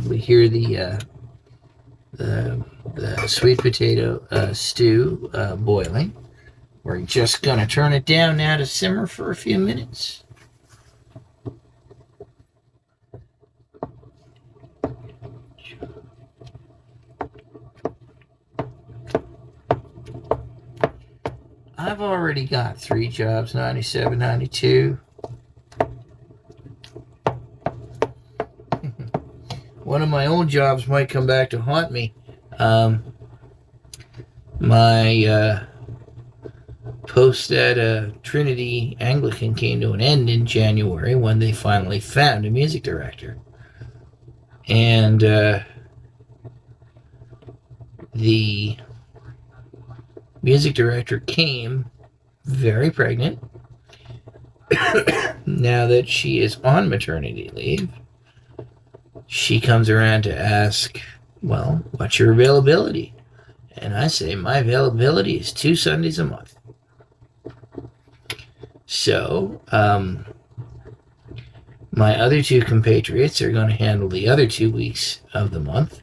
we hear the sweet potato stew boiling. We're just going to turn it down now to simmer for a few minutes. I've already got 3 jobs, 97, 92. One of my old jobs might come back to haunt me. My post at Trinity Anglican came to an end in January when they finally found a music director. And the music director came very pregnant. Now that she is on maternity leave, she comes around to ask, well, what's your availability? And I say, my availability is 2 Sundays a month. So, my other 2 compatriots are going to handle the other 2 weeks of the month.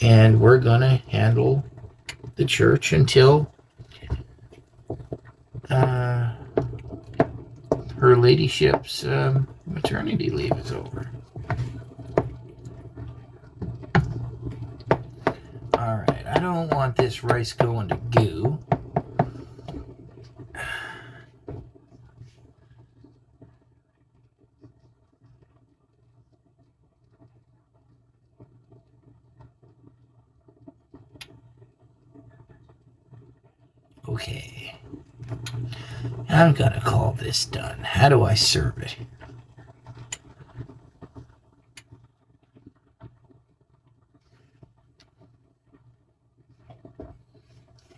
And we're going to handle the church until her ladyship's maternity leave is over. All right, I don't want this rice going to goo. Okay, I'm gonna call this done. How do I serve it?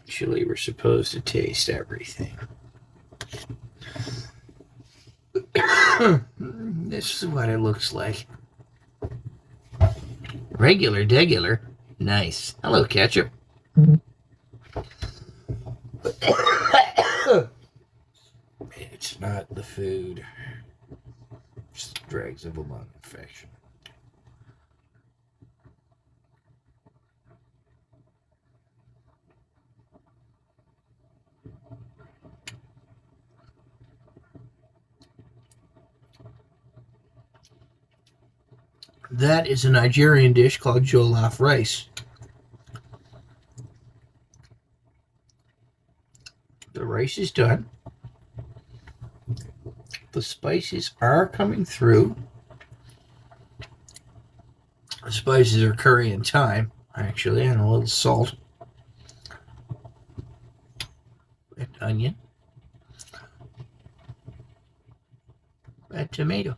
Actually, we're supposed to taste everything. This is what it looks like. Regular. Nice. Hello, ketchup. It's not the food. It's the dregs of a lung infection. That is a Nigerian dish called jollof rice. The rice is done. The spices are coming through. The spices are curry and thyme, actually, and a little salt. Red onion. Red tomato.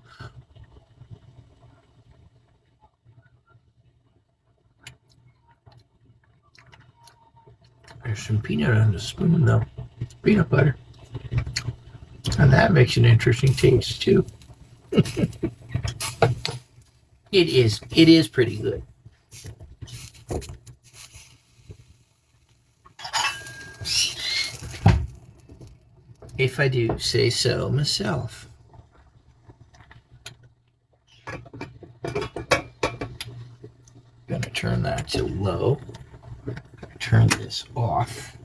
There's some peanut on the spoon, though. Peanut butter. And that makes an interesting taste, too. It is pretty good. If I do say so myself. Gonna turn that to low. Turn this off.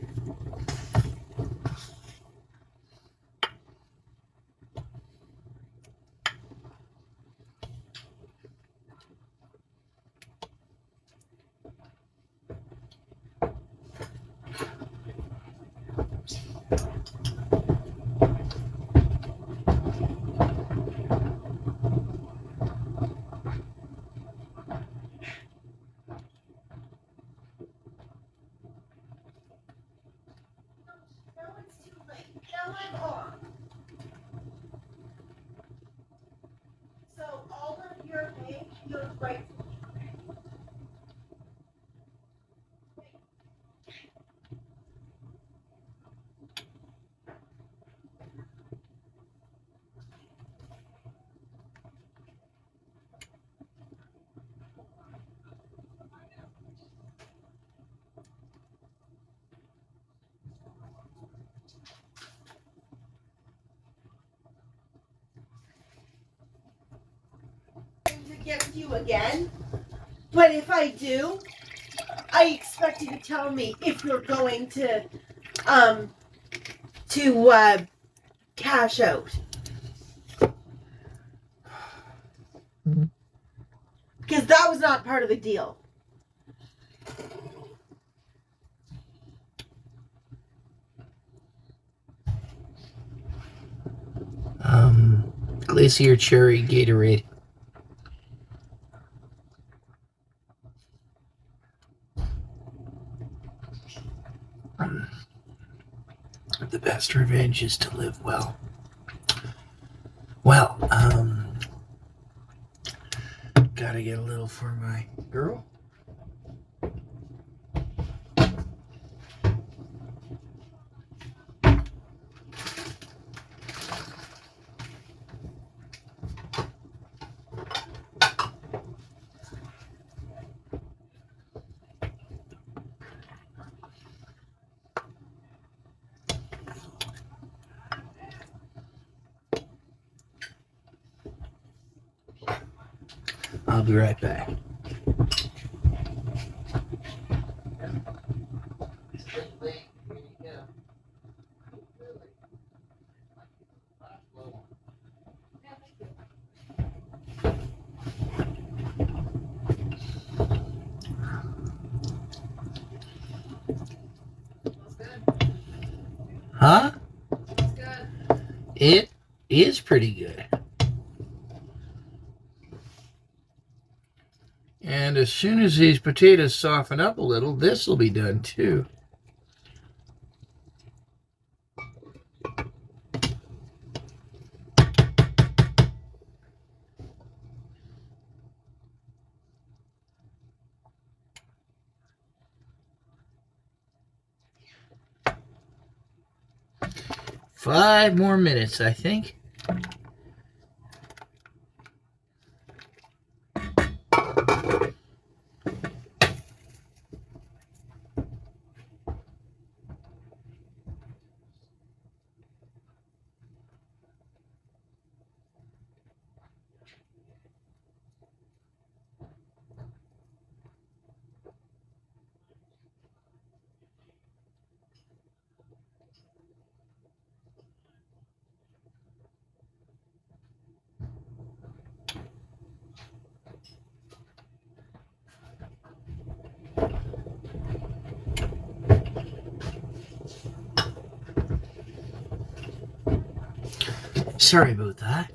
Get with you again? But if I do, I expect you to tell me if you're going to cash out. Because that was not part of the deal. Glacier Cherry Gatorade. The best revenge is to live well. Well, gotta get a little for my girl. I'll be right back. Huh? It's good. It is pretty good. And as soon as these potatoes soften up a little, this will be done too. Five more minutes, I think. Sorry about that.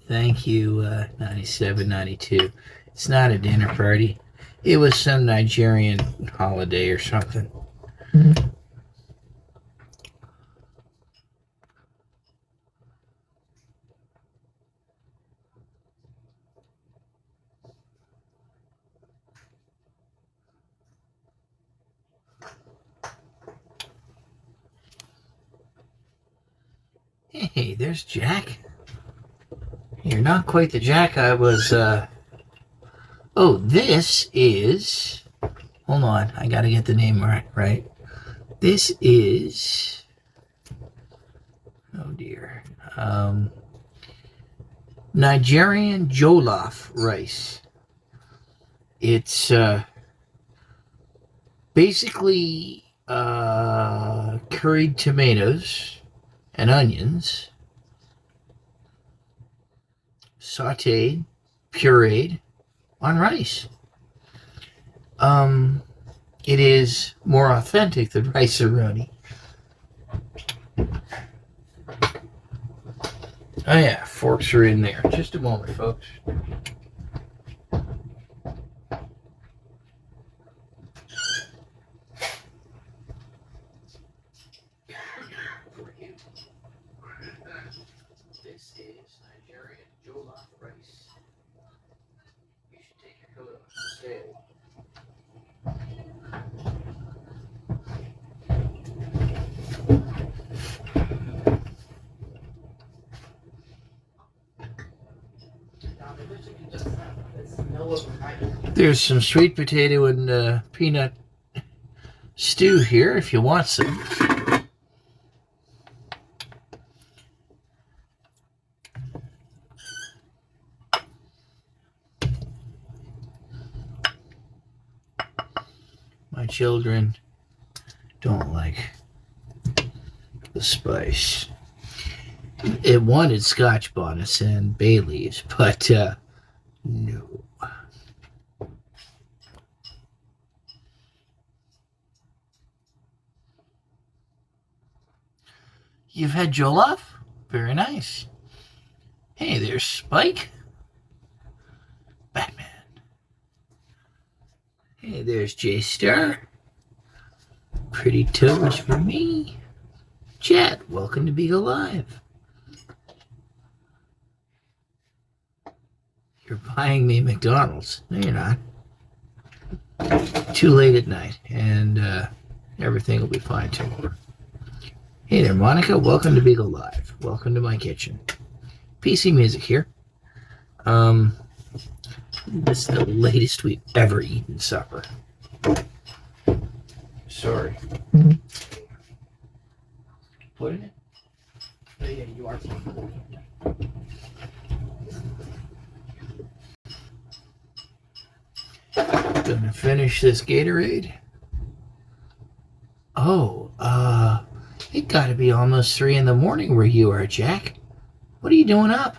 Thank you, 9792. It's not a dinner party. It was some Nigerian holiday or something. Hey, there's Jack. You're not quite the Jack I was, Oh, this is... Hold on, I gotta get the name right. This is... Oh, dear. Nigerian jollof rice. It's, basically, curried tomatoes and onions, sauteed, pureed on rice. It is more authentic than rice-a-roni. Oh yeah, forks are in there. Just a moment, folks. This is Nigerian jollof rice. You should take your coat off and stay. There's some sweet potato and peanut stew here if you want some. my children don't like the spice. It wanted Scotch bonnets and bay leaves, but no. You've had Jollof? Very nice. Hey, there's Spike. Batman. Hey, there's J-Star. Pretty toes for me. Chad, welcome to Beagle Live. You're buying me McDonald's. No, you're not. Too late at night, and everything will be fine tomorrow. Hey there, Monica. Welcome to Beagle Live. Welcome to my kitchen. PC Music here. This is the latest we've ever eaten supper. Sorry. Put it in? Oh, yeah, you are. Gonna finish this Gatorade. Oh, it gotta be almost 3 in the morning where you are, Jack. What are you doing up?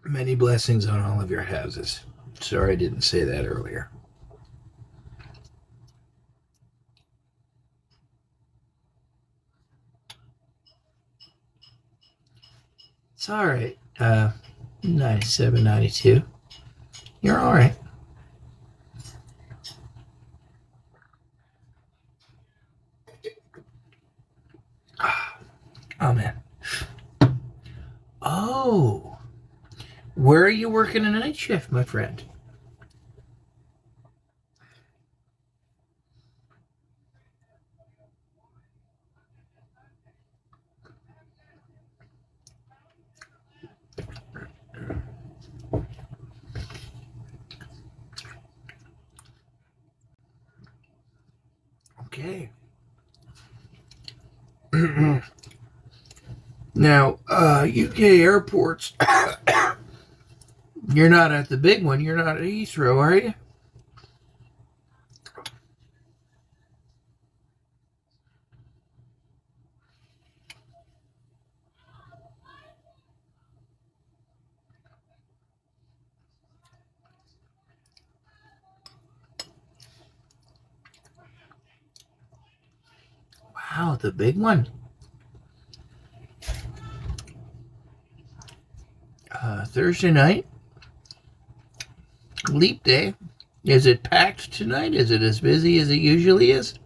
Many blessings on all of your houses. Sorry I didn't say that earlier. It's all right. 97, 92. You're all right. Oh, man. Oh. Where are you working a night shift, my friend? Okay. Now, UK airports, you're not at the big one. You're not at Heathrow, are you? Wow, the big one. Thursday night, leap day. Is it packed tonight? Is it as busy as it usually is?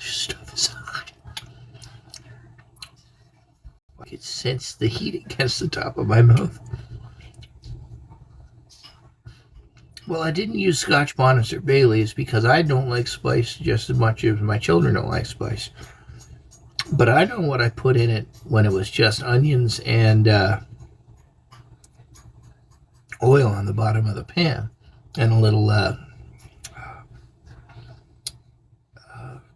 Stuff is hot. I could sense the heat against the top of my mouth. Well, I didn't use Scotch bonnets or bay leaves because I don't like spice just as much as my children don't like spice. But I know what I put in it when it was just onions and oil on the bottom of the pan and a little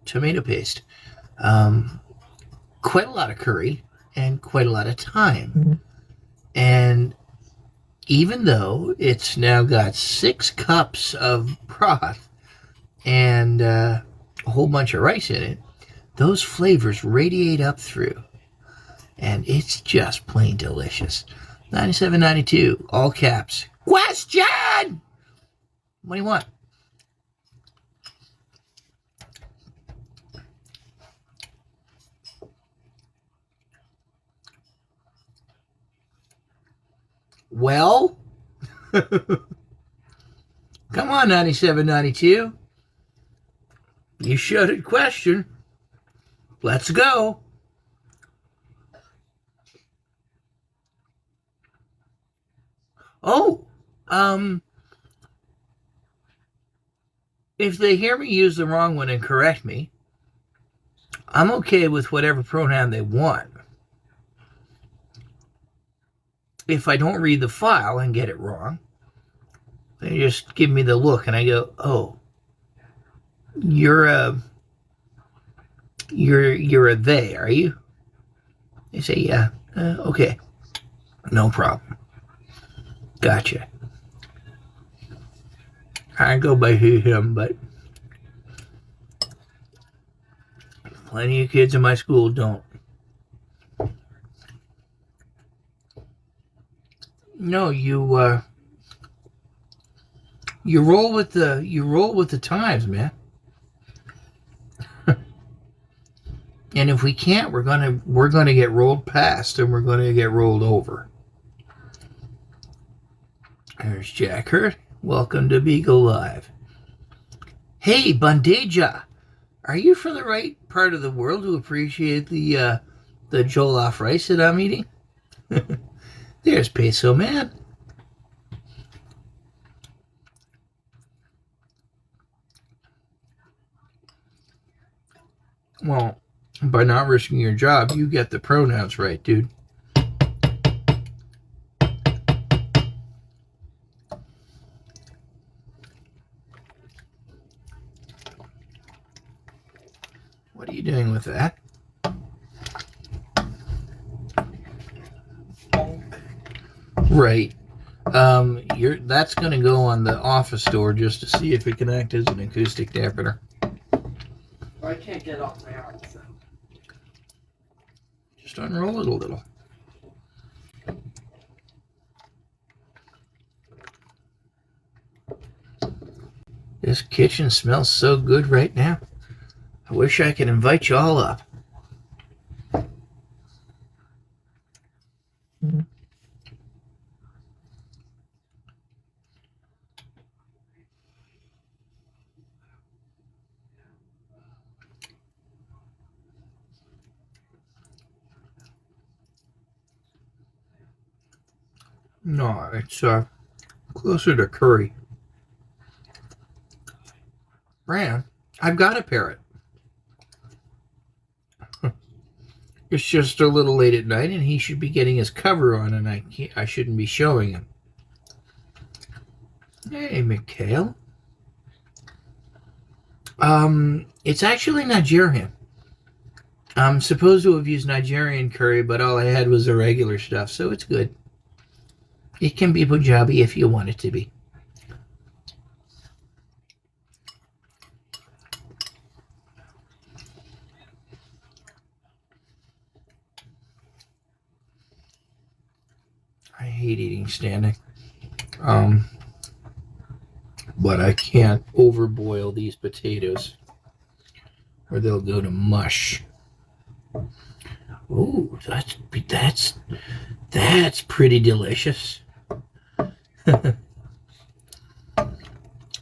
tomato paste. Quite a lot of curry and quite a lot of thyme. And even though it's now got 6 cups of broth and a whole bunch of rice in it, those flavors radiate up through. And it's just plain delicious. 97.92, all caps. Question! What do you want? Well, come on, 97.92. You shouldn't question. Let's go. Oh, if they hear me use the wrong one and correct me, I'm okay with whatever pronoun they want. if I don't read the file and get it wrong, they just give me the look and I go, "Oh, you're a they, are you?" They say, "Yeah." Okay, no problem. Gotcha. I go by he, him, but plenty of kids in my school don't. No, you roll with the times, man. And if we can't, we're gonna get rolled past, and we're gonna get rolled over. There's Jack Hurt. Welcome to Beagle Live. Hey, Bandeja, are you from the right part of the world to appreciate the jollof rice that I'm eating? There's Peso Man. Well, by not risking your job, you get the pronouns right, dude. What are you doing with that? Right. That's going to go on the office door just to see if it can act as an acoustic dampener. I can't get off my arm, so. Just unroll it a little. This kitchen smells so good right now. I wish I could invite you all up. No, it's closer to curry. Bran, I've got a parrot. It's just a little late at night, and he should be getting his cover on, and I shouldn't be showing him. Hey, Mikhail. It's actually Nigerian. I'm supposed to have used Nigerian curry, but all I had was the regular stuff, so it's good. It can be Punjabi if you want it to be. I hate eating standing. But I can't overboil these potatoes or they'll go to mush. Ooh, that's pretty delicious.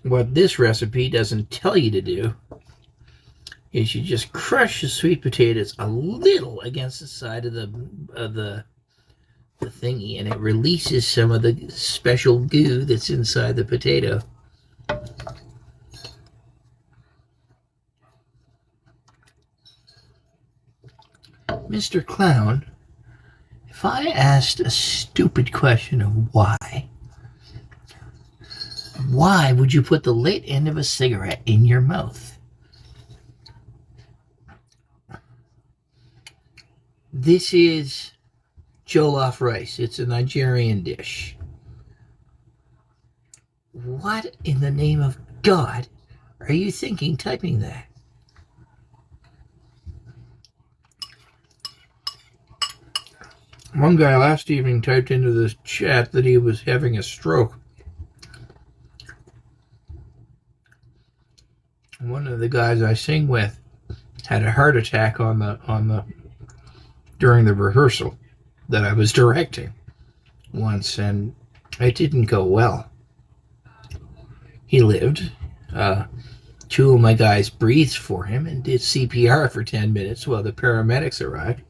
What this recipe doesn't tell you to do is you just crush the sweet potatoes a little against the side of the thingy, and it releases some of the special goo that's inside the potato. Mr. Clown, if I asked a stupid question of why would you put the lit end of a cigarette in your mouth? This is jollof rice. It's a Nigerian dish. What in the name of God are you thinking typing that? One guy last evening typed into this chat that he was having a stroke. One of the guys I sing with had a heart attack during the rehearsal that I was directing once, and it didn't go well. He lived. Two of my guys breathed for him and did CPR for 10 minutes while the paramedics arrived.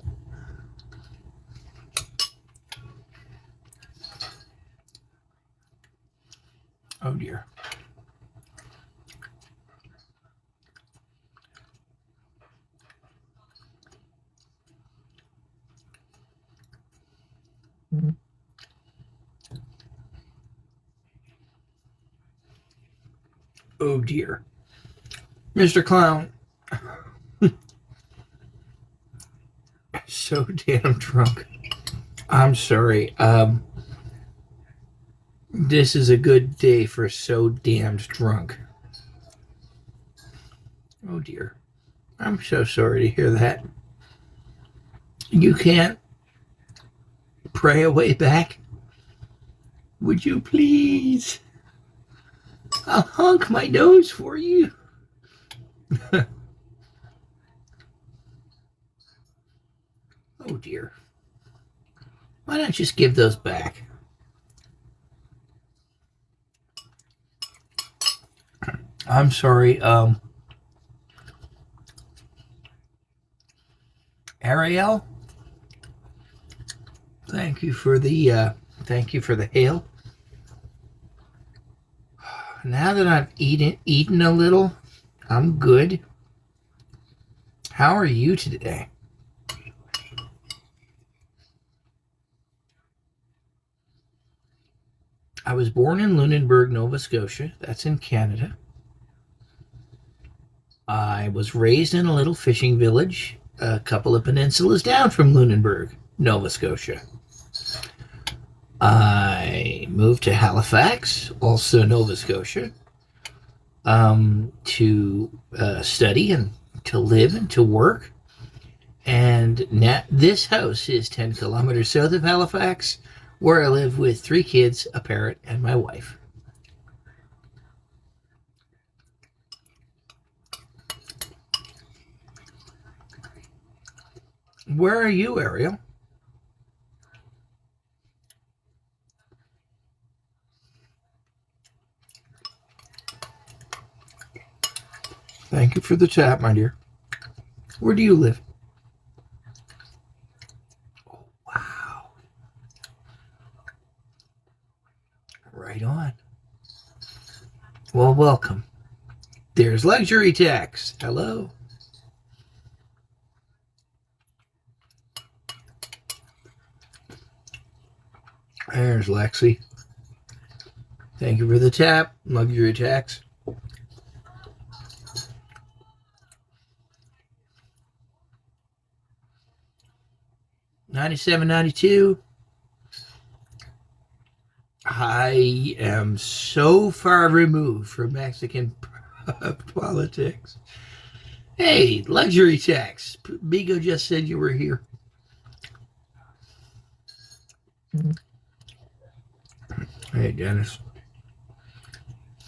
Oh dear. Oh dear. Mr. Clown. So damn drunk. I'm sorry. This is a good day for so damned drunk. Oh dear. I'm so sorry to hear that. You can't pray a way back? Would you please? I'll honk my nose for you. Oh dear. Why not just give those back? I'm sorry, Ariel? Thank you for the hail. Now that I've eaten a little, I'm good. How are you today? I was born in Lunenburg, Nova Scotia. That's in Canada. I was raised in a little fishing village a couple of peninsulas down from Lunenburg, Nova Scotia. I moved to Halifax, also Nova Scotia, to study and to live and to work. And now this house is 10 kilometers south of Halifax, where I live with 3 kids, a parrot, and my wife. Where are you, Ariel? Thank you for the chat, my dear. Where do you live? Oh, wow. Right on. Well, welcome. There's Luxury Tax. Hello. There's Lexi. Thank you for the tap, Luxury Tax. $97.92. I am so far removed from Mexican politics. Hey, Luxury Tax. Migo just said you were here. Hey, Dennis.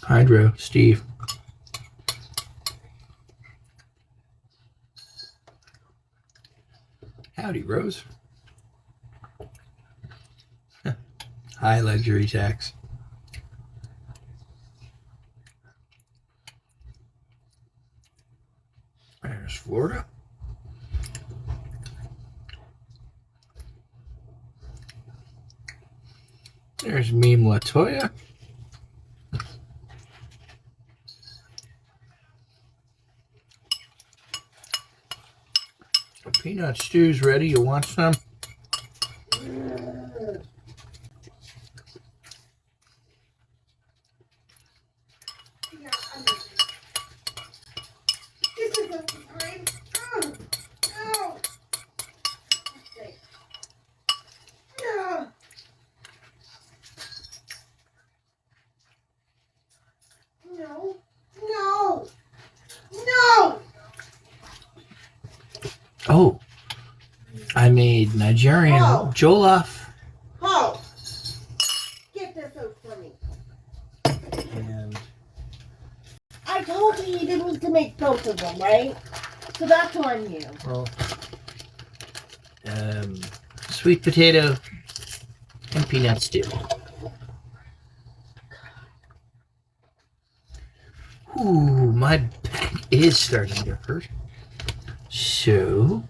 Hydro, Steve. Howdy, Rose. Hi, Luxury Tax. There's Florida. There's Meme Latoya. Peanut stew's ready. You want some? Oh, I made Nigerian jollof. Oh, get this out for me. And I told you you didn't need to make both of them, right? So that's on you. well, sweet potato and peanut stew. Ooh, my back is starting to hurt. So,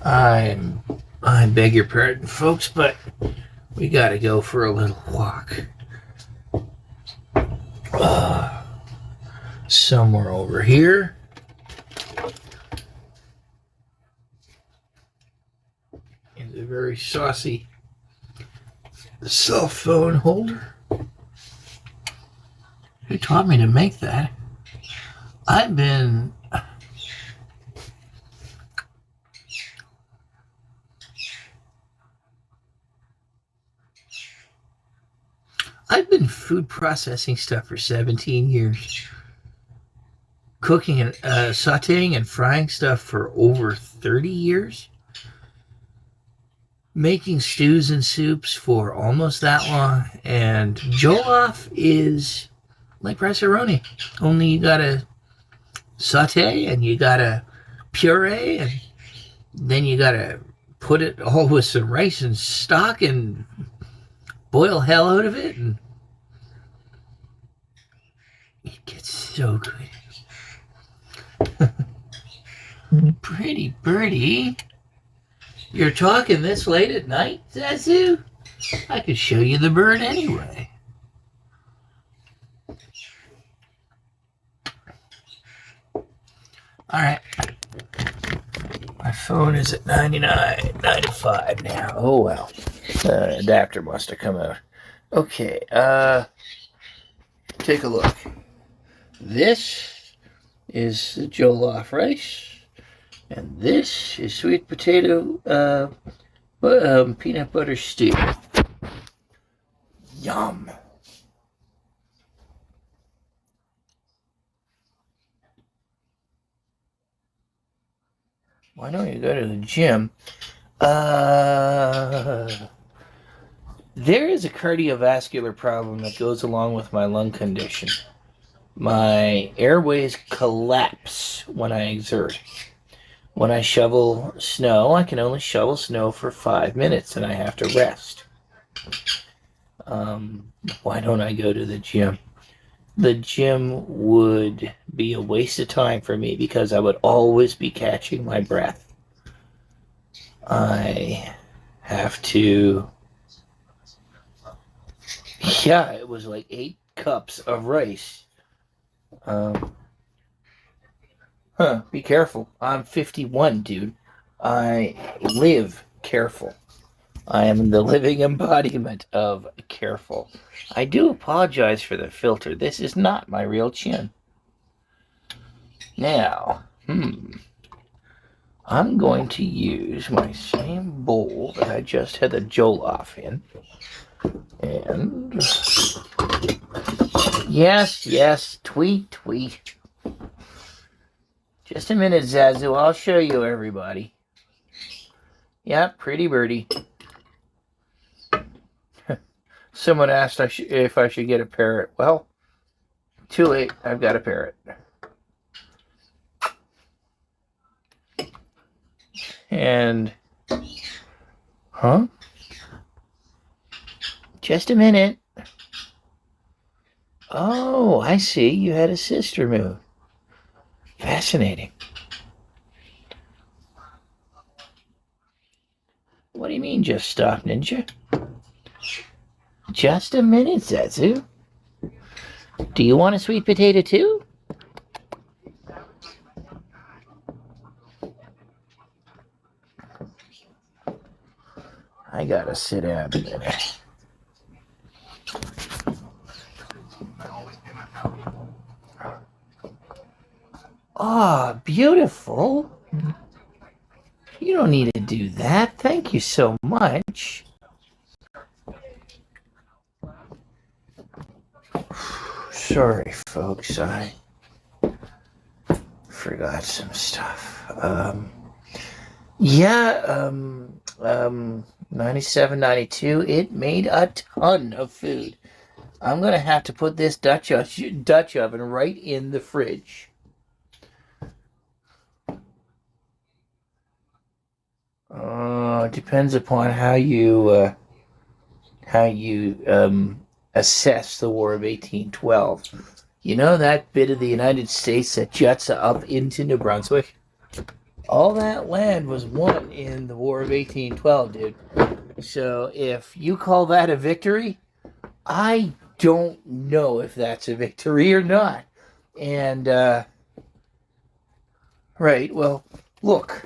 I beg your pardon, folks, but we gotta go for a little walk. Somewhere over here. Is a very saucy cell phone holder. Who taught me to make that? I've been food processing stuff for 17 years. Cooking and sauteing and frying stuff for over 30 years. Making stews and soups for almost that long. And jollof is like rice-a-roni. Only you gotta saute and you gotta puree and then you gotta put it all with some rice and stock and boil hell out of it, and it gets so good. Pretty birdie, you're talking this late at night, Zazu? I could show you the bird anyway. All right. My phone is at 99.95 now. Oh, well. The adapter must have come out. Okay, take a look. This is the jollof rice. And this is sweet potato peanut butter stew. Yum. Why don't you go to the gym? There is a cardiovascular problem that goes along with my lung condition. My airways collapse when I exert. When I shovel snow, I can only shovel snow for 5 minutes and I have to rest. Why don't I go to the gym? The gym would be a waste of time for me because I would always be catching my breath. I have to... Yeah, it was like 8 cups of rice. Be careful. I'm 51, dude. I live careful. I am the living embodiment of careful. I do apologize for the filter. This is not my real chin. Now, I'm going to use my same bowl that I just had the jollof in. And yes, tweet. Just a minute, Zazu. I'll show you, everybody. Yeah, pretty birdie. Someone asked if I should get a parrot. Well, too late. I've got a parrot. And, just a minute. Oh, I see. You had a sister move. Fascinating. What do you mean, just stop, Ninja? Just a minute, Zazu. Do you want a sweet potato too? I gotta sit down a minute. Ah, beautiful. You don't need to do that. Thank you so much. Sorry, folks. I forgot some stuff. 97, 92. It made a ton of food. I'm gonna have to put this Dutch oven right in the fridge. It depends upon how you assess the War of 1812. You know that bit of the United States that juts up into New Brunswick? All that land was won in the War of 1812, dude. So if you call that a victory, I don't know if that's a victory or not. And, right, well, look,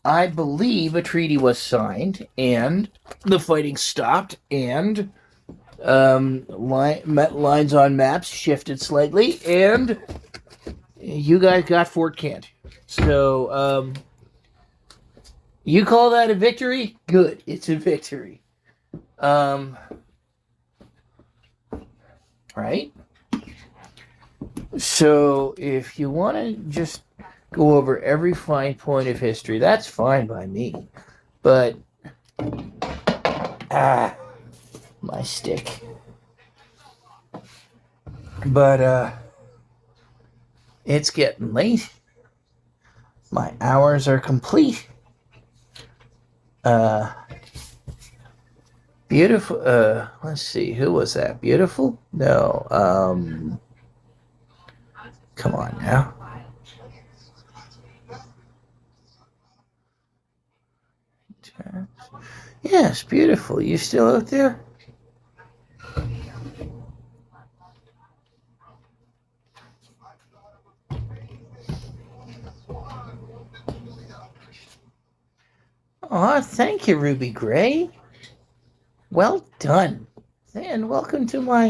I believe a treaty was signed and the fighting stopped and lines on maps shifted slightly and you guys got Fort Kent. So, you call that a victory? Good. It's a victory. Right? So, if you want to just go over every fine point of history, that's fine by me. But, my stick. But, it's getting late. My hours are complete. Beautiful. Let's see. Who was that? Beautiful? No. Come on now. Yes, beautiful. You still out there? Oh, thank you, Ruby Gray. Well done. And welcome to my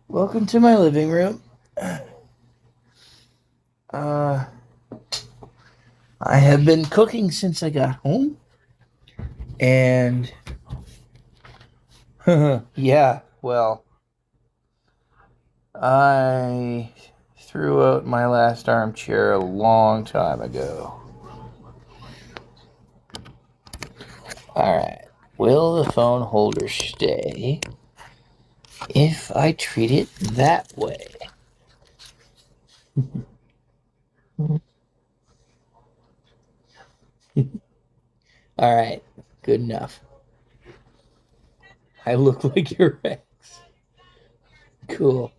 living room. I have been cooking since I got home. And yeah, well, I threw out my last armchair a long time ago. Alright. Will the phone holder stay if I treat it that way? Alright. Good enough. I look like your ex. Cool.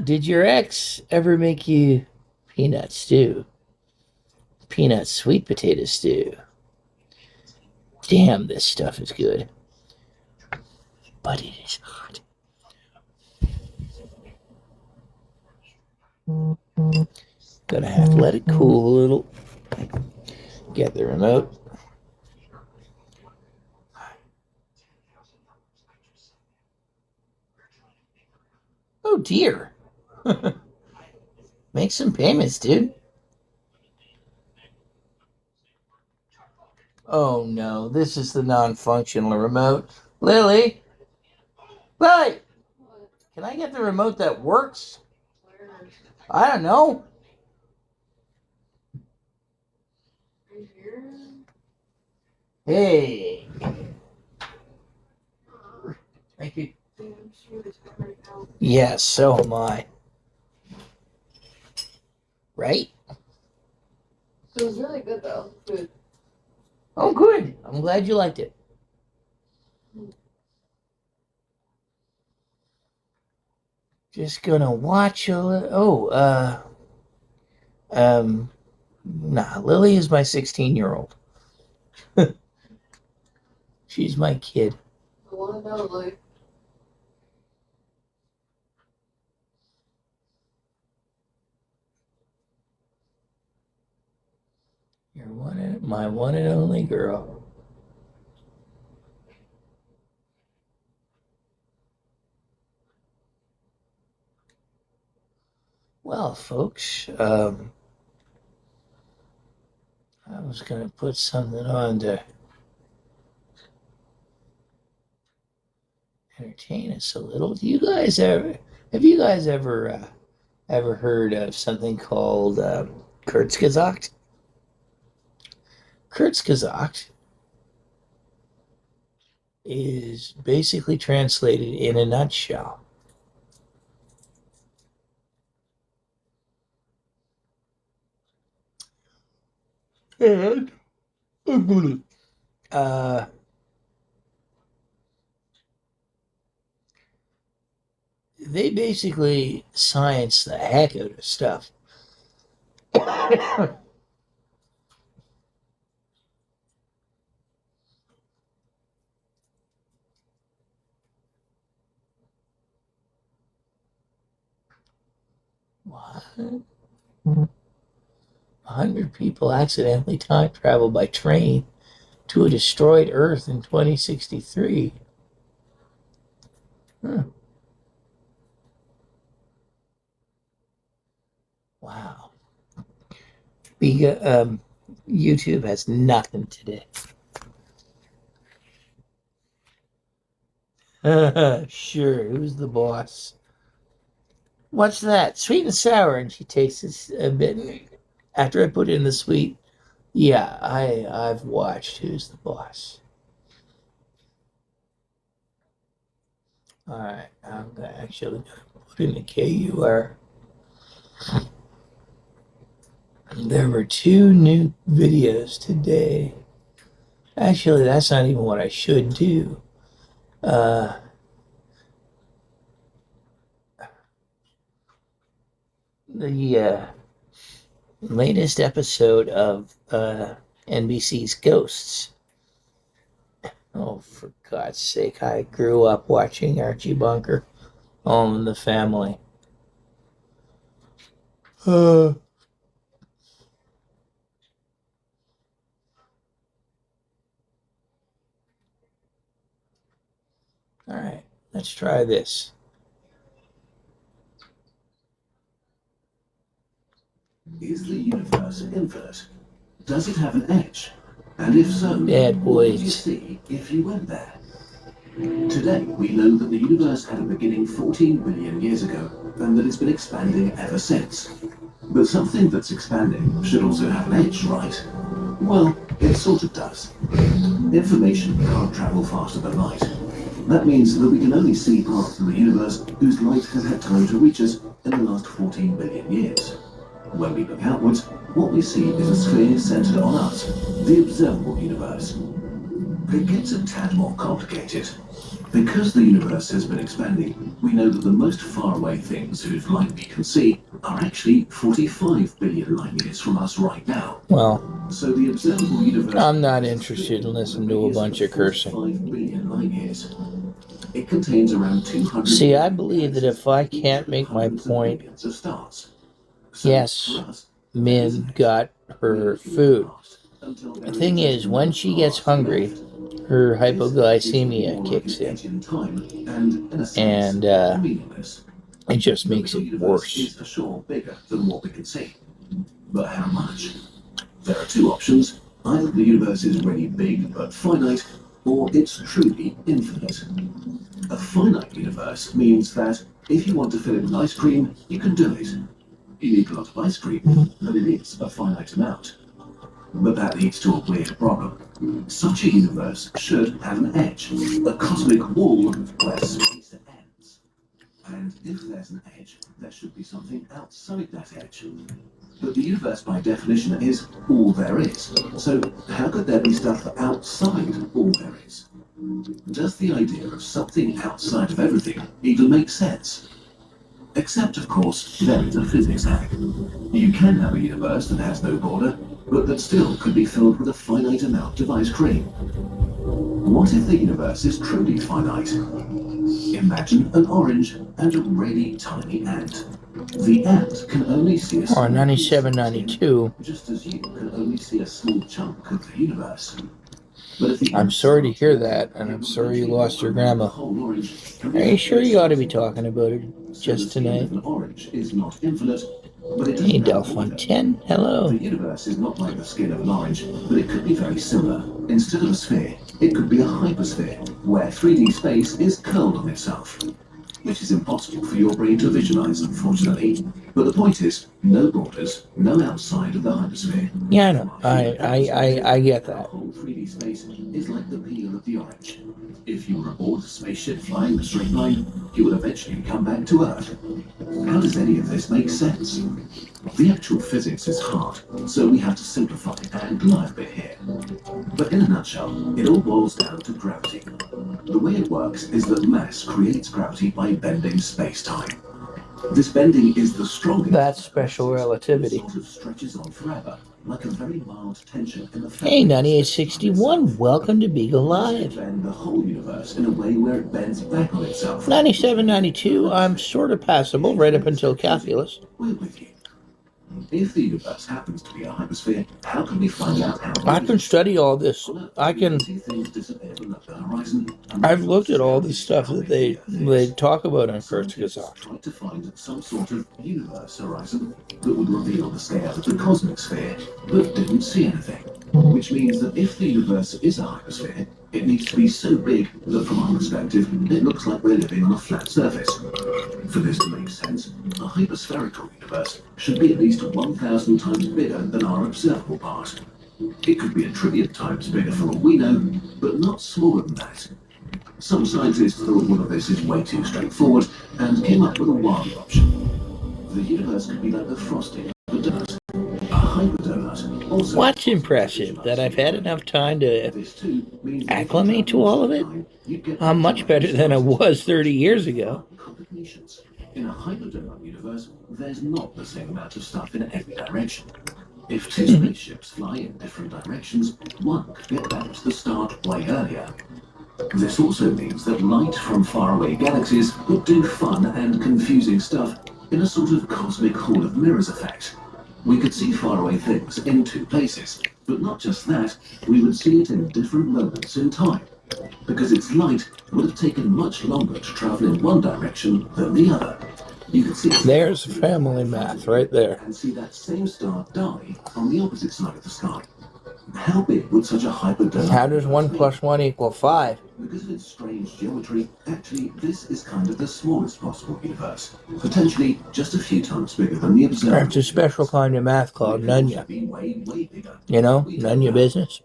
Did your ex ever make you peanut stew? Peanut sweet potato stew? Damn, this stuff is good. But it is hot. Gonna have to let it cool a little. Get the remote. Oh dear. Make some payments, dude. Oh no, this is the non-functional remote. Lily! Lily! Can I get the remote that works? I don't know. Hey. Thank you. Yes, so am I. Right? It was really good though. Good. Oh, good. I'm glad you liked it. Just gonna watch a little. Nah, Lily is my 16-year-old. She's my kid. I want to know like You're my one and only girl. Well, folks, I was gonna put something on to entertain us a little. Have you guys ever heard of something called Kurzgesagt? Kurzgesagt is basically translated in a nutshell. And they basically science the heck out of stuff. What? 100 people accidentally time traveled by train to a destroyed Earth in 2063. Huh. Wow. YouTube has nothing today. Sure, who's the boss? What's that? Sweet and sour. And she tastes a bit. After I put in the sweet, yeah, I've watched Who's the Boss. All right, I'm gonna actually put in the KUR. There were 2 new videos today. Actually, that's not even what I should do. The latest episode of NBC's Ghosts. Oh, for God's sake, I grew up watching Archie Bunker, All in the Family. All right, let's try this. Is the universe infinite? Does it have an edge? And if so, Bad what would you boys. see if you went there? Today, we know that the universe had a beginning 14 billion years ago, and that it's been expanding ever since. But something that's expanding should also have an edge, right? Well, it sort of does. Information can't travel faster than light. That means that we can only see parts of the universe whose light has had time to reach us in the last 14 billion years. When we look outwards, what we see is a sphere centered on us, the observable universe. But it gets a tad more complicated. Because the universe has been expanding, we know that the most faraway things whose light we can see are actually 45 billion light years from us right now. Well, So the observable universe... I'm not interested in listening to a bunch of cursing. 5 billion light years. It contains around 200... See, I believe that if I can't make my point, of stars. So yes, for us, Min got her food. The thing is, when she gets hungry, her hypoglycemia kicks in, and it just makes it worse. Is for sure bigger than what we can see. But how much? There are 2 options. Either the universe is really big but finite, or it's truly infinite. A finite universe means that if you want to fill it with ice cream, you can do it. You need a lot of ice cream, but it is a finite amount. But that leads to a weird problem. Such a universe should have an edge, a cosmic wall where space ends. And if there's an edge, there should be something outside that edge. But the universe, by definition, is all there is. So how could there be stuff outside all there is? Does the idea of something outside of everything even make sense? Except, of course, there is a physics hack. You can have a universe that has no border, but that still could be filled with a finite amount of ice cream. What if the universe is truly finite? Imagine an orange and a really tiny ant. The ant can only see a small 97, 92. just as you can only see a small chunk of the universe. But if the I'm sorry to hear that, and I'm sorry you lost your grandma. Are you sure you ought to be talking about it just tonight? An orange is not infinite, but it Hey, doesn't have Delphine 10, hello. The universe is not like the skin of an orange, but it could be very similar. Instead of a sphere, it could be a hypersphere, where 3D space is curled on itself. Which is impossible for your brain to visualize, unfortunately. But the point is, no borders, no outside of the hypersphere. Yeah, I know. I get The that. whole 3D space is like the peel of the orange. If you were aboard a spaceship flying in a straight line, you would eventually come back to Earth. How does any of this make sense? The actual physics is hard, so we have to simplify and lie a bit here. But in a nutshell, it all boils down to gravity. The way it works is that mass creates gravity by bending space-time. This bending is the strongest. That's special relativity. It sort of stretches on forever, like a very mild tension in the Hey, 9861, welcome to Beagle Live. bend the whole universe in a way where it bends back on itself. 97, 92, I'm sort of passable right up until calculus. We're with you. If the universe happens to be a hypersphere, how can we find out how? I can study all this. I can. See things disappear below the horizon, and I've looked at all the stuff that they talk about on Scientists Kurzgesagt. tried to find some sort of universe horizon that would reveal the scale of the cosmic sphere, but didn't see anything. Which means that if the universe is a hypersphere, it needs to be so big that from our perspective, it looks like we're living on a flat surface. For this to make sense, a hyperspherical universe should be at least 1,000 times bigger than our observable part. It could be a trillion times bigger for all we know, but not smaller than that. Some scientists thought all of this is way too straightforward and came up with a wild option. The universe could be like the frosting of a donut. A hyperdonut. Also, What's impressive that I've had enough time to this too means that acclimate to all of it. you'd get I'm much better than I was 30 years ago. combinations. In a hyperdonut universe, there's not the same amount of stuff in every direction. If two spaceships fly in different directions, one could get back to the start way earlier. This also means that light from faraway galaxies could do fun and confusing stuff in a sort of cosmic Hall of Mirrors effect. We could see faraway things in two places, but not just that, we would see it in different moments in time. Because its light would have taken much longer to travel in one direction than the other. You could see There's family math right there. and see that same star die on the opposite side of the sky. How big would such a hyperdonut How does 1 be? plus 1 equal 5? Because of its strange geometry, actually, this is kind of the smallest possible universe. Potentially just a few times bigger than the observable. It's a special kind of math called It could also Nunya. be way, way bigger. You know, We don't Nunya know. business.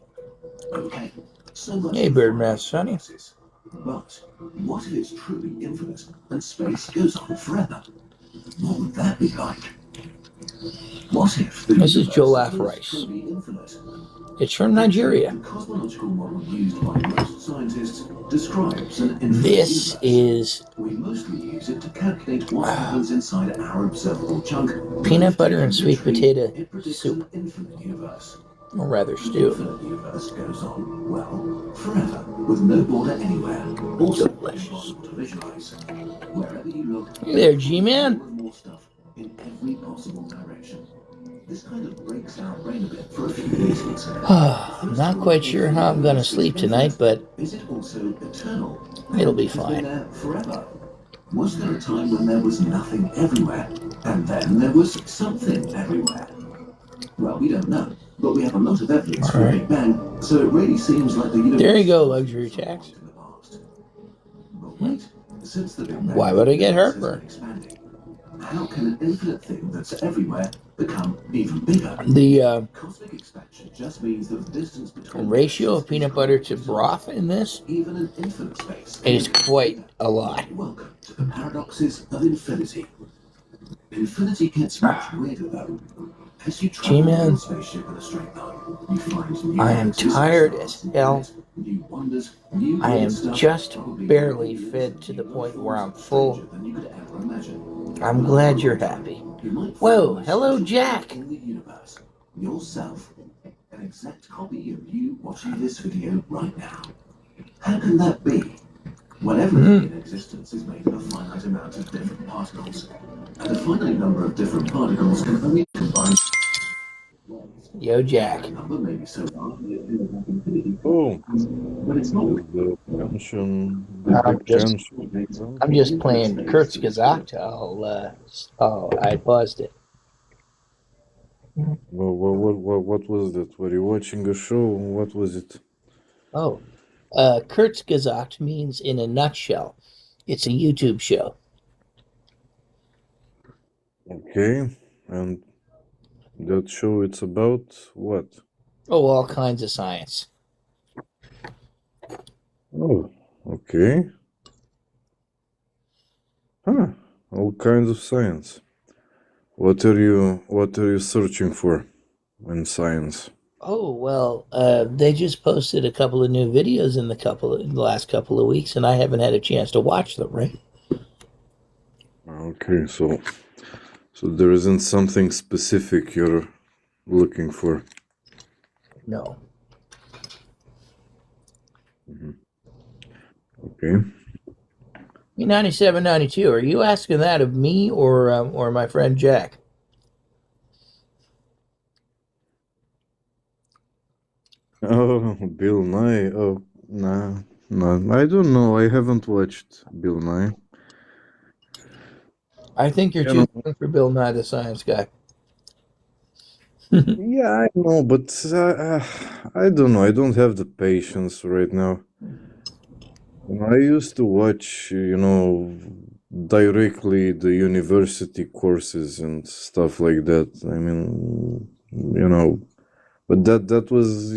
Okay, so much Hey, for Birdman, Sonny. universes. But what if it's truly infinite and space goes on forever? What would that be like? What if the This is universe Joe is Lafrice. truly infinite? It's from Nigeria. The cosmological model used by most scientists describes an infinite This universe. is We mostly use it to calculate what happens inside our observable chunk. peanut butter and sweet potato It predicts soup, an infinite universe. or rather The stew. infinite universe goes on, well, forever, with no border anywhere. Also Delicious. impossible to visualize. Wherever you look, Hey there, G-Man. more and more stuff in every possible direction. This kind of breaks our brain a bit for a few reasons. I'm not quite sure how I'm gonna sleep tonight, but Is it also eternal? it'll be Has it been fine. there forever? Was there a time when there was nothing everywhere, and then there was something everywhere? Well, we don't know, but we have a lot of evidence for the Big Bang, so it really seems like the universe. There you go, luxury tax. in the past. But wait, since the Big Bang, Why would I get the universe has heartburn? been expanding. How can an infinite thing that's everywhere become even bigger? The Cosmic expansion just means that the distance between ratio of peanut butter to broth in this even an infinite space is quite a lot. Welcome to the paradoxes of infinity. Infinity gets much weirder though. As you travel G-Man, on a spaceship in a straight line, you find new I am galaxies, tired stars, as and hell. planets, new wonders, new I weird am stuff, just probably barely millions fed of to the new point life where I'm forms full. stranger than you could ever imagine. I'm glad you're happy. You might Whoa, find hello, special Jack. in the universe, yourself, an exact copy of you watching this video right now. How can that be? Well, everything in existence is made of a finite amount of different particles, and a finite number of different particles can only combine. Yo, Jack. That number may be so large that it feels like infinity, Oh, but it's not. the pension, I'm big just- pension. I'm just playing Kurzgesagt. I paused it. What was that? Were you watching a show? What was it? Oh, Kurzgesagt means in a nutshell. It's a YouTube show. Okay, and that show it's about what? Oh, all kinds of science. Oh, okay. Huh, all kinds of science. What are you searching for in science? Oh, well, they just posted a couple of new videos in the last couple of weeks, and I haven't had a chance to watch them, right? Okay, so there isn't something specific you're looking for. No. Okay. 9792. Are you asking that of me or my friend Jack? Oh, Bill Nye. Oh, nah, no, I don't know. I haven't watched Bill Nye. I think you're You too know, young for Bill Nye the Science Guy. yeah, I know, but I don't know. I don't have the patience right now. You know, I used to watch, directly the university courses and stuff like that. I mean, but that was,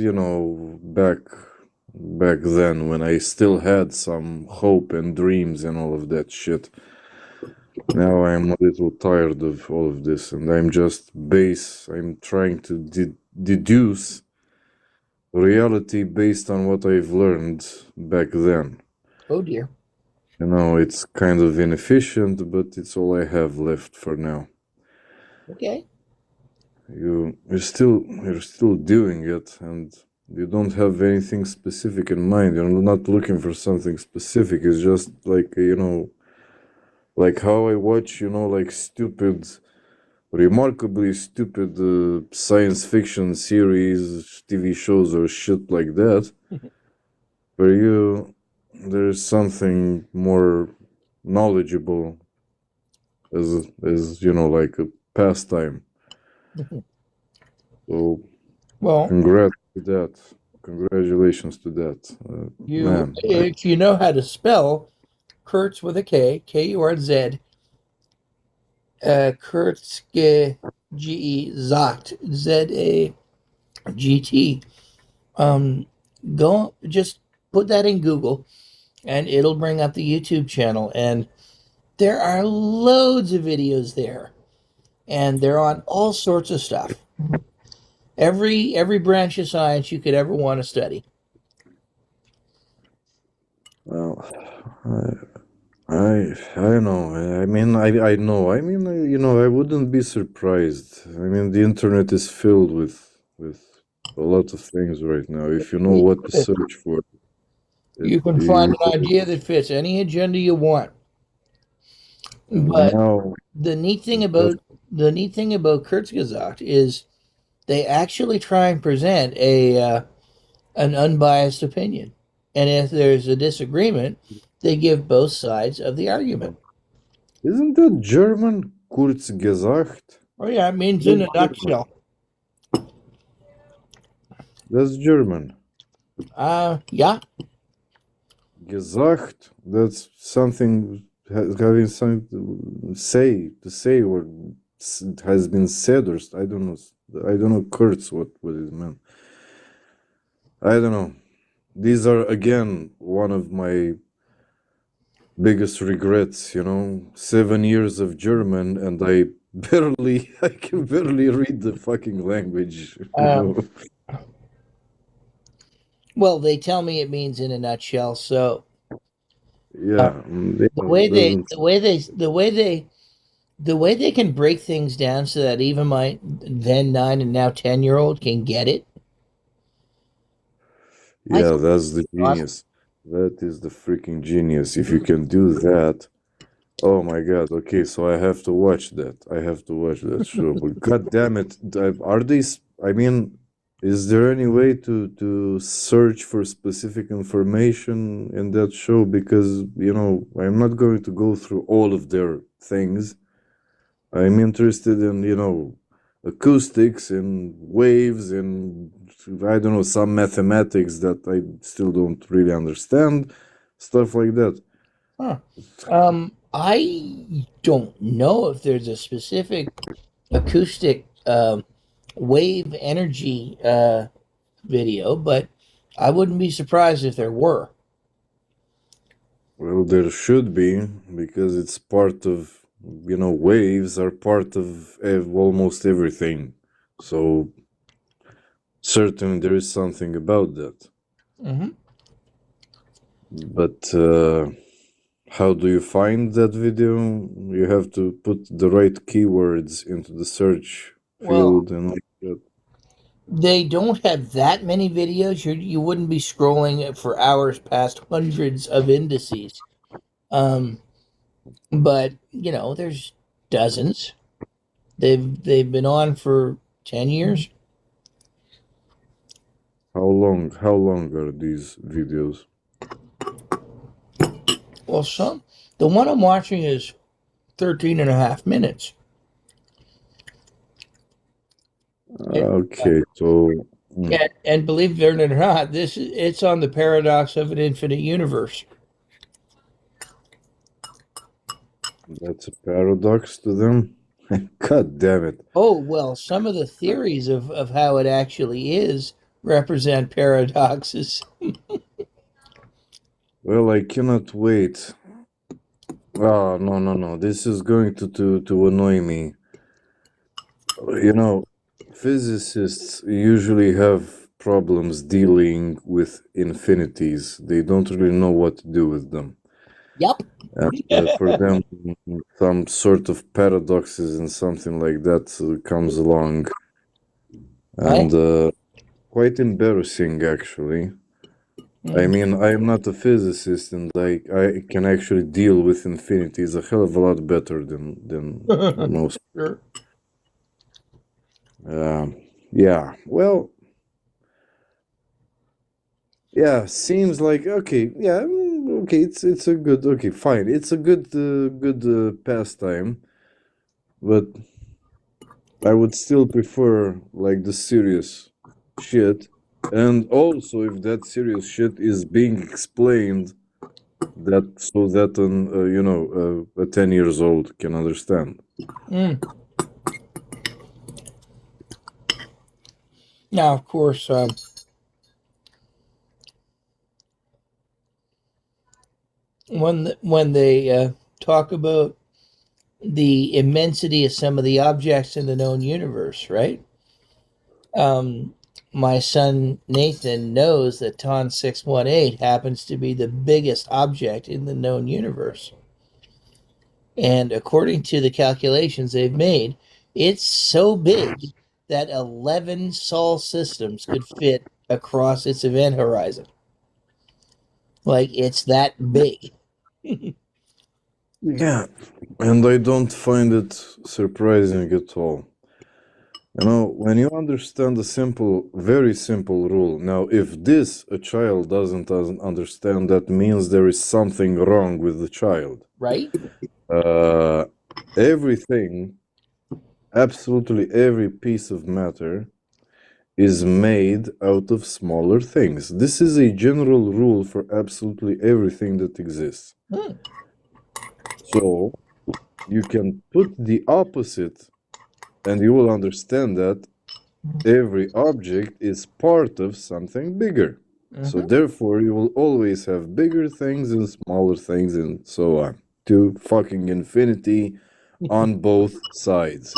back then when I still had some hope and dreams and all of that shit. Now I'm a little tired of all of this, and I'm trying to deduce reality based on what I've learned back then. Oh dear. It's kind of inefficient, but it's all I have left for now. Okay. You're still doing it, and you don't have anything specific in mind. You're not looking for something specific. It's just like how I watch, like remarkably stupid science fiction series, TV shows, or shit like that. For you, there's something more knowledgeable as like a pastime. So Well, congrats to that. Congratulations to that, man. if you know how to spell Kurtz with a K, Kurz, Kurtzge, Zacht, Zagt. Go just put that in Google and it'll bring up the YouTube channel. And there are loads of videos there. And they're on all sorts of stuff. Every branch of science you could ever want to study. Well, I know. I mean, I know. I mean, I wouldn't be surprised. I mean, the internet is filled with a lot of things right now. If you know what to search for, You can find an idea that fits any agenda you want. But now, the neat thing about Kurzgesagt is they actually try and present an unbiased opinion, and if there's a disagreement, they give both sides of the argument. isn't that German? Kurzgesagt. Oh yeah, it means in a nutshell. That's German. Yeah. Gesagt. That's something having something to say, or has been said, or I don't know. I don't know. Kurz, what it meant. I don't know. These are again one of my biggest regrets. 7 years of German, and I can barely read the fucking language. Well, they tell me it means in a nutshell. So Yeah, the way they can break things down so that even my then 9 and now 10-year-old can get it. Yeah, that's the genius. That is the freaking genius. If you can do that, oh my god. Okay, so I have to watch that. I have to watch that show. But god damn it, are these? I mean, is there any way to search for specific information in that show? Because I'm not going to go through all of their things. I'm interested in acoustics and waves and I don't know, some mathematics that I still don't really understand, stuff like that. Huh. I don't know if there's a specific acoustic wave energy video, but I wouldn't be surprised if there were. Well, there should be, because it's part of, waves are part of almost everything. So certainly there is something about that. Mm-hmm. But how do you find that video? You have to put the right keywords into the search field and like that. They don't have that many videos. You wouldn't be scrolling for hours past hundreds of indices. But there's dozens. They've been on for 10 years. How long are these videos? Well, the one I'm watching is 13 and a half minutes. Okay, so And believe it or not, it's on the paradox of an infinite universe. that's a paradox to them. God damn it. Oh, well, some of the theories of how it actually is represent paradoxes. Well, I cannot wait. Oh, no. This is going to annoy me. You know, physicists usually have problems dealing with infinities. They don't really know what to do with them. Yep. And for them, some sort of paradoxes and something like that comes along. And quite embarrassing, actually. I mean, I'm not a physicist, and I can actually deal with infinities a hell of a lot better than most. Sure. Yeah. Well, yeah. Seems like okay. Yeah. Okay. It's a good. Okay. Fine. It's a good pastime, but I would still prefer like the serious shit. And also, if that serious shit is being explained, that so that a 10 years old can understand. Now, of course, when they talk about the immensity of some of the objects in the known universe, right? My son Nathan knows that TON 618 happens to be the biggest object in the known universe. And according to the calculations they've made, it's so big that 11 Sol systems could fit across its event horizon. Like, it's that big. Yeah, and I don't find it surprising at all. You know, when you understand a very simple rule. Now, if a child doesn't understand, that means there is something wrong with the child. Right? Everything, absolutely every piece of matter is made out of smaller things. This is a general rule for absolutely everything that exists. So you can put the opposite and you will understand that every object is part of something bigger. So therefore you will always have bigger things and smaller things and so on. To fucking infinity on both sides.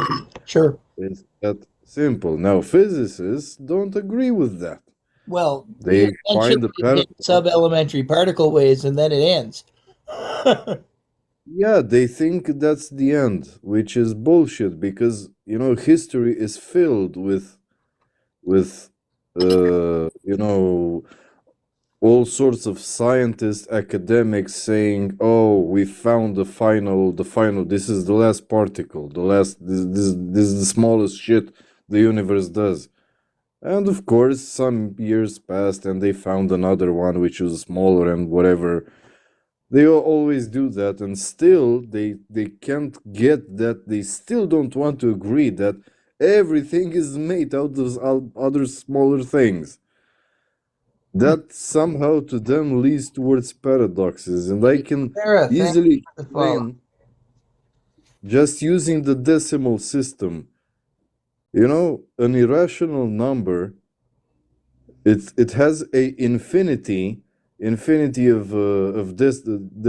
Sure. It's that simple. Now physicists don't agree with that. Well, They find the paradox. Sub-elementary particle waves, and then it ends. Yeah, they think that's the end, which is bullshit because history is filled with all sorts of scientists, academics saying, "Oh, we found the final. This is the last particle. This is the smallest shit the universe does." And of course, some years passed, and they found another one which was smaller and whatever. They always do that, and still they can't get that. They still don't want to agree that everything is made out of other smaller things. That somehow to them leads towards paradoxes, and I can easily explain just using the decimal system. An irrational number, it has a infinity of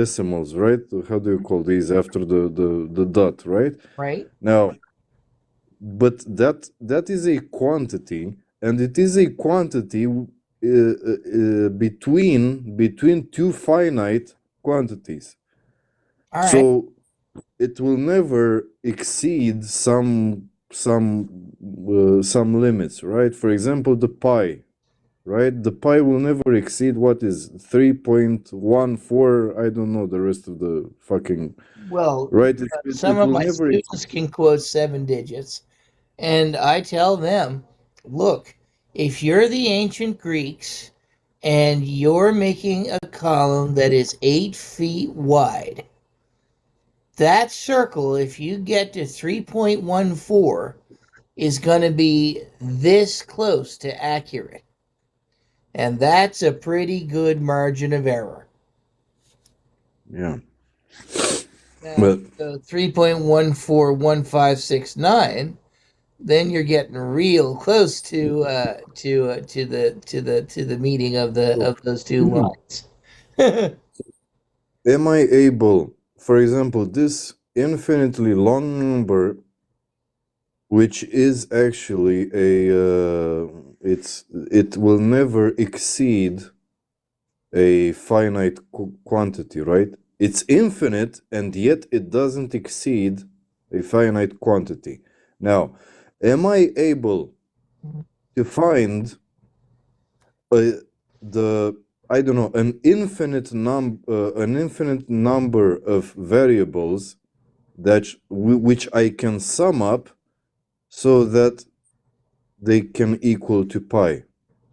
decimals, right? How do you call these after the dot, right? Right. Now, but that is a quantity, and it is a quantity between two finite quantities. All right. So it will never exceed some limits, right? For example, the pi, right? The pi will never exceed what is 3.14. I don't know the rest of the fucking. Well, right. Some of my students can quote 7 digits, and I tell them, look, if you're the ancient Greeks and you're making a column that is 8 feet wide, that circle, if you get to 3.14, is going to be this close to accurate. And that's a pretty good margin of error. Yeah. Now, But so 3.141569, then you're getting real close to the meeting of those two lines. am I able, for example, this infinitely long number, which is actually it will never exceed a finite quantity, right? It's infinite, and yet it doesn't exceed a finite quantity. Now, am I able to find an infinite number of variables which I can sum up so that they can equal to pi?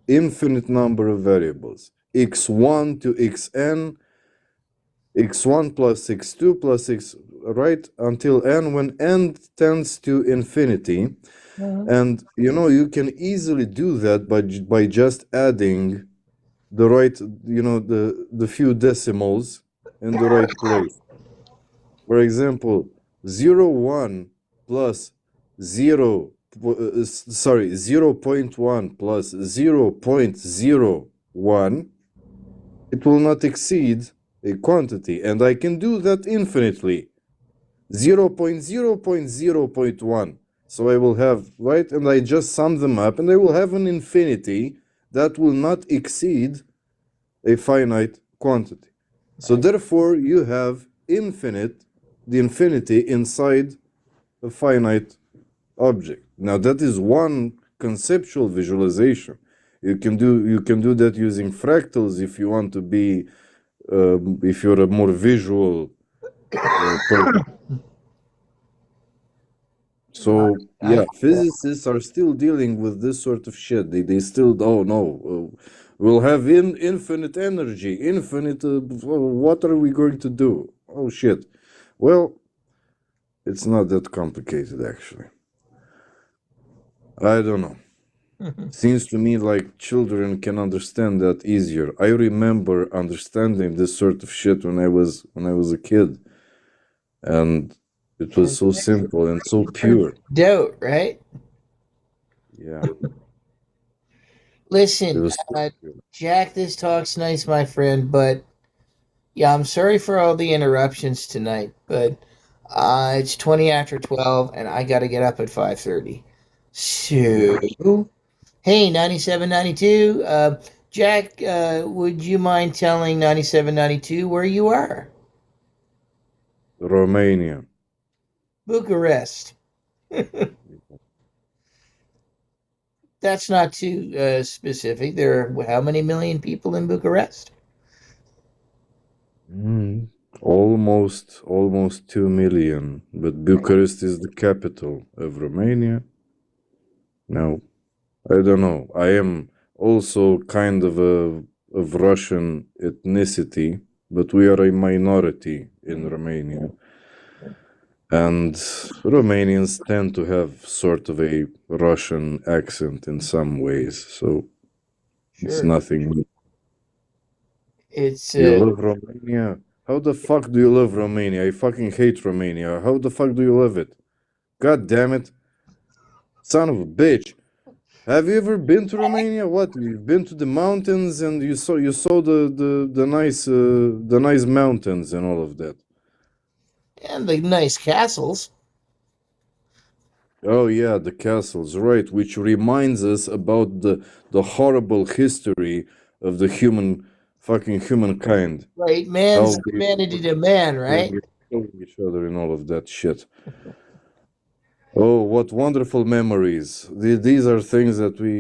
Infinite number of variables, x1 to xn, x1 plus x2 plus x, right, until n, when n tends to infinity. And you can easily do that by just adding the right, the few decimals in the right place. For example, 0.1 plus 0.1 plus 0.01, it will not exceed a quantity, and I can do that infinitely. 0.0.0.1. So I will have, right, and I just sum them up, and I will have an infinity that will not exceed a finite quantity. So therefore, you have the infinity inside a finite object. Now that is one conceptual visualization. You can do that using fractals if you want to be, if you're a more visual person. So yeah, physicists are still dealing with this sort of shit. They still, oh no, we'll have infinite energy, infinite. What are we going to do? Oh shit. Well, it's not that complicated actually. I don't know. Seems to me like children can understand that easier. I remember understanding this sort of shit when I was a kid, and it was so simple and so pure. Dope, right? Yeah. Listen, Jack, this talk's nice, my friend, but yeah, I'm sorry for all the interruptions tonight, but it's 20 after 12, and I got to get up at 5:30. So, hey, 9792, Jack, would you mind telling 9792 where you are? Romania. Bucharest. That's not too specific. There are how many million people in Bucharest? Almost 2 million. But Bucharest is the capital of Romania. Now, I don't know. I am also kind of of Russian ethnicity, but we are a minority in Romania. And Romanians tend to have sort of a Russian accent in some ways, so it's nothing new. It's You love Romania? How the fuck do you love Romania? I fucking hate Romania. How the fuck do you love it? God damn it. Son of a bitch. Have you ever been to Romania? What? You've been to the mountains and you saw the nice mountains and all of that. and the nice castles. Oh yeah, the castles, right, which reminds us about the horrible history of the humankind. Right, man's humanity to man, right? Killing each other and all of that shit. Oh, what wonderful memories. These are things that we